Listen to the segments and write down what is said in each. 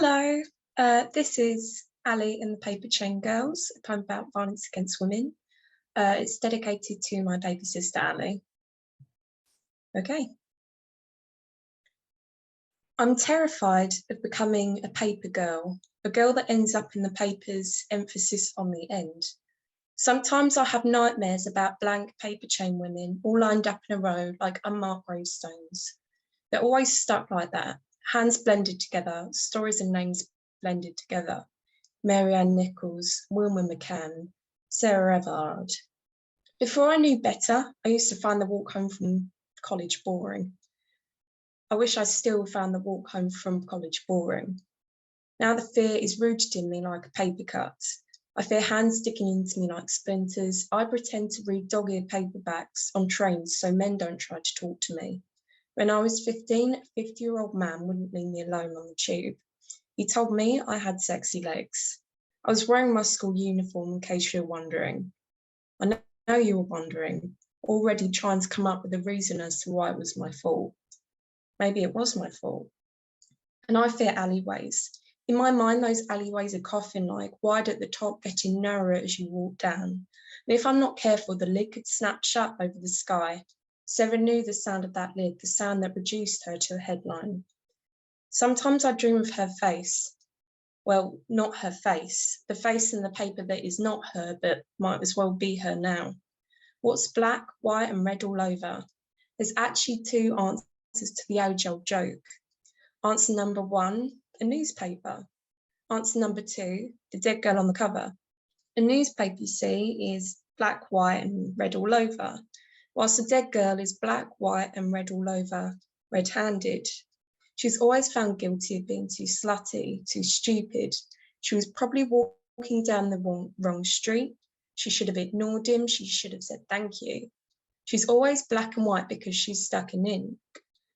Hello, this is Allie and the Paperchain Girls, a poem about violence against women. It's dedicated to my baby sister, Allie. Okay. I'm terrified of becoming a paper girl, a girl that ends up in the paper's emphasis on the end. Sometimes I have nightmares about blank paperchain women, all lined up in a row like unmarked gravestones. They're always stuck like that, hands blended together, stories and names blended together. Mary Ann Nichols, Wilma McCann, Sarah Everard. Before I knew better, I used to find the walk home from college boring. I wish I still found the walk home from college boring. Now the fear is rooted in me like a paper cut. I fear hands sticking into me like splinters. I pretend to read dog-eared paperbacks on trains so men don't try to talk to me. When I was 15, a 50-year-old man wouldn't leave me alone on the tube. He told me I had sexy legs. I was wearing my school uniform in case you were wondering. I know you were wondering, already trying to come up with a reason as to why it was my fault. Maybe it was my fault. And I fear alleyways. In my mind, those alleyways are coffin-like, wide at the top, getting narrower as you walk down. And if I'm not careful, the lid could snap shut over the sky. Sarah knew the sound of that lid, the sound that reduced her to a headline. Sometimes I dream of her face. Well, not her face, the face in the paper that is not her, but might as well be her now. What's black, white, and red all over? There's actually two answers to the age-old joke. Answer number one, a newspaper. Answer number two, the dead girl on the cover. A newspaper, you see, is black, white, and red all over, whilst the dead girl is black, white, and red all over, red-handed. She's always found guilty of being too slutty, too stupid. She was probably walking down the wrong street. She should have ignored him. She should have said thank you. She's always black and white because she's stuck in ink.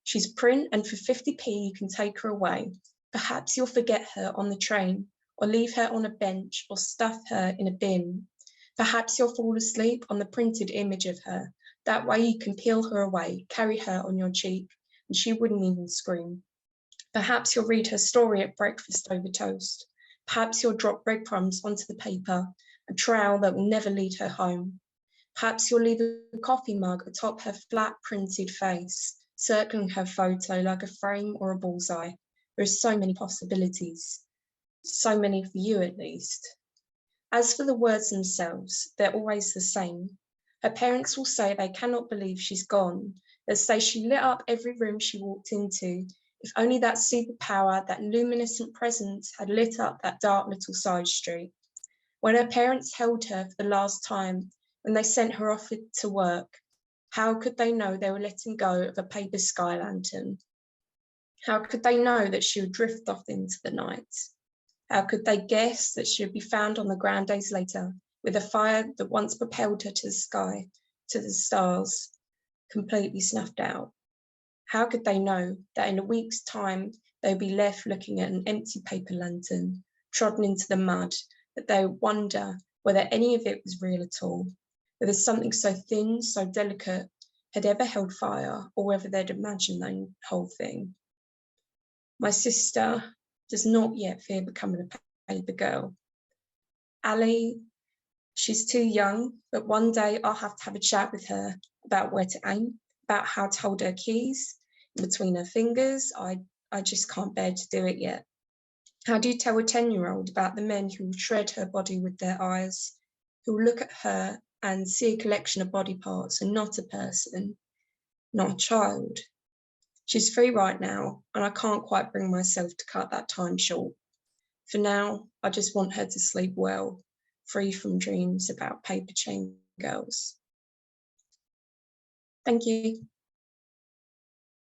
She's print, and for 50p you can take her away. Perhaps you'll forget her on the train, or leave her on a bench, or stuff her in a bin. Perhaps you'll fall asleep on the printed image of her. That way you can peel her away, carry her on your cheek, and she wouldn't even scream. Perhaps you'll read her story at breakfast over toast. Perhaps you'll drop breadcrumbs onto the paper, a trail that will never lead her home. Perhaps you'll leave a coffee mug atop her flat printed face, circling her photo like a frame or a bullseye. There are so many possibilities, so many for you at least. As for the words themselves, they're always the same. Her parents will say they cannot believe she's gone. They'll say she lit up every room she walked into. If only that superpower, that luminescent presence had lit up that dark little side street. When her parents held her for the last time, when they sent her off to work, how could they know they were letting go of a paper sky lantern? How could they know that she would drift off into the night? How could they guess that she would be found on the ground days later with a fire that once propelled her to the sky, to the stars, completely snuffed out? How could they know that in a week's time they would be left looking at an empty paper lantern, trodden into the mud, that they would wonder whether any of it was real at all, whether something so thin, so delicate, had ever held fire, or whether they'd imagined the whole thing? My sister does not yet fear becoming a paper girl. Allie, she's too young, but one day I'll have to have a chat with her about where to aim, about how to hold her keys in between her fingers. I just can't bear to do it yet. How do you tell a 10-year-old about the men who will shred her body with their eyes, who will look at her and see a collection of body parts and not a person, not a child? She's free right now, and I can't quite bring myself to cut that time short. For now, I just want her to sleep well, free from dreams about paper chain girls. Thank you.